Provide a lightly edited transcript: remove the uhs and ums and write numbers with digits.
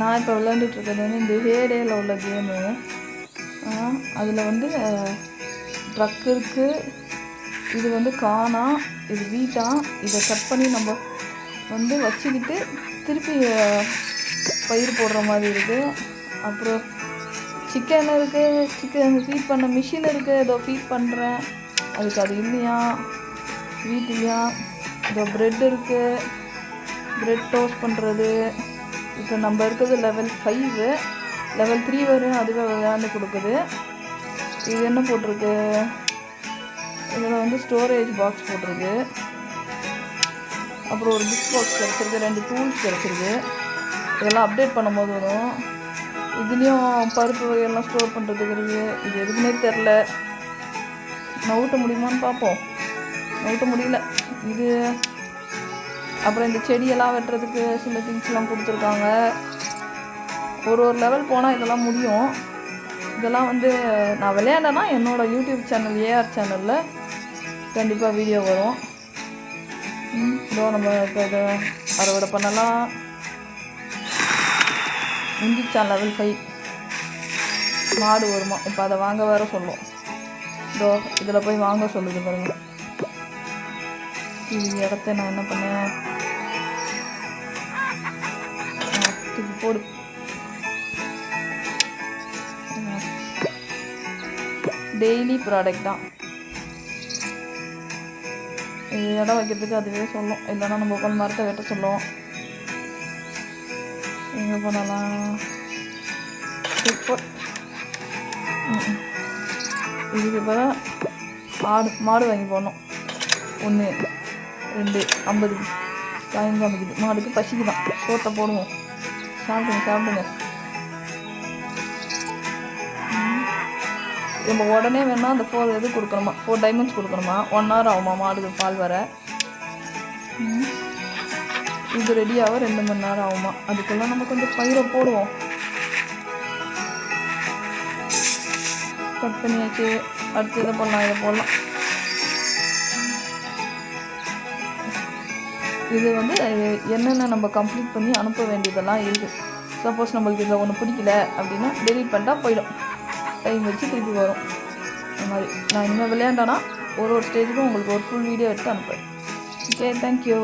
நான் இப்போ விளையாண்டுட்ருக்கிறது வந்து இந்த ஹேடேயில் உள்ள கேமு. அதில் வந்து ட்ரக் இருக்குது, இது வந்து காணா, இது வீட்டா. இதை கட் பண்ணி நம்ம வந்து வச்சுக்கிட்டு திருப்பி பயிர் போடுற மாதிரி இருக்குது. அப்புறம் சிக்கன் இருக்குது, சிக்கன் ஃபீட் பண்ண மிஷின் இருக்குது, ஏதோ ஃபீட் பண்ணுறேன், அதுக்கு அது இல்லையா வீட்லையா. இதோ ப்ரெட் இருக்குது, ப்ரெட் டோஸ்ட் பண்ணுறது. இப்போ நம்ம இருக்கிறது லெவல் 5, லெவல் 3 வரையும் அதுவே விளையாண்டு கொடுக்குது. இது என்ன போட்டிருக்கு, இதில் வந்து ஸ்டோரேஜ் பாக்ஸ் போட்டிருக்கு, அப்புறம் ஒரு கிஃப்ட் பாக்ஸ் கிடச்சிருக்கு, 2 டூல்ஸ் கிடச்சிருக்கு. இதெல்லாம் அப்டேட் பண்ணும்போது வரும். இதுலேயும் பருப்பு வகையெல்லாம் ஸ்டோர் பண்ணுறதுக்கு இருக்குது. இது எதுக்குன்னே தெரில, நவுட்ட முடியுமான்னு பார்ப்போம். நவுட்ட முடியல இது. அப்புறம் இந்த செடியெல்லாம் வெட்டுறதுக்கு சில திங்ஸ்லாம் கொடுத்துருக்காங்க. ஒரு லெவல் போனால் இதெல்லாம் முடியும். இதெல்லாம் வந்து நான் விளையாண்டேன்னா என்னோடய யூடியூப் சேனல் ஏஆர் சேனலில் கண்டிப்பாக வீடியோ வரும். இதோ நம்ம இப்போ இதை அறுவடை பண்ணலாம். முடிஞ்சிச்சான் லெவல் 5. மாடு வருமா, இப்போ அதை வாங்க வேற சொல்லும். இதோ இதில் போய் வாங்க சொல்லுது பாருங்க. இது இடத்த நான் என்ன பண்ணேன், தூக்கி போடு. டெய்லி ப்ராடக்ட் தான் இது. இடம் வைக்கிறதுக்கு அதுவே சொல்லும், இல்லைன்னா நம்ம உட்காந்து மரத்தை வெட்ட சொல்லும். எங்கே பண்ணலாம், இதுக்கு இப்போ மாடு வாங்கி போடணும். 1 2 50 வாங்கி காமிக்குது. மாடுக்கு பசிக்கு தான், சோட்டை போடுவோம். சாப்பிடுங்க. நம்ம உடனே வேணால் அந்த 4 இது கொடுக்கணுமா, 4 டைமண்ட்ஸ் கொடுக்கணுமா. 1 hour ஆகுமா மாடுக்கு பால் வர. இது ரெடியாக 2 மணி நேரம் ஆகுமா. அதுக்கெல்லாம் நம்ம கொஞ்சம் பயிரை போடுவோம். கட் பண்ணியாச்சு. அடுத்து இதை பண்ணலாம், இதை போடலாம். இது வந்து என்னென்ன நம்ம கம்ப்ளீட் பண்ணி அனுப்ப வேண்டியதெல்லாம் இருக்குது. சப்போஸ் நம்மளுக்கு இதில் ஒன்று பிடிக்கல அப்படின்னா டெலீட் பண்ணிட்டா போயிடும், டைம் வச்சு திருப்பி வரும். இந்த மாதிரி நான் இனிமேல் விளையாண்டானா ஒரு ஸ்டேஜுக்கும் உங்களுக்கு ஒரு ஃபுல் வீடியோ எடுத்து அனுப்புகிறேன். Okay, thank you.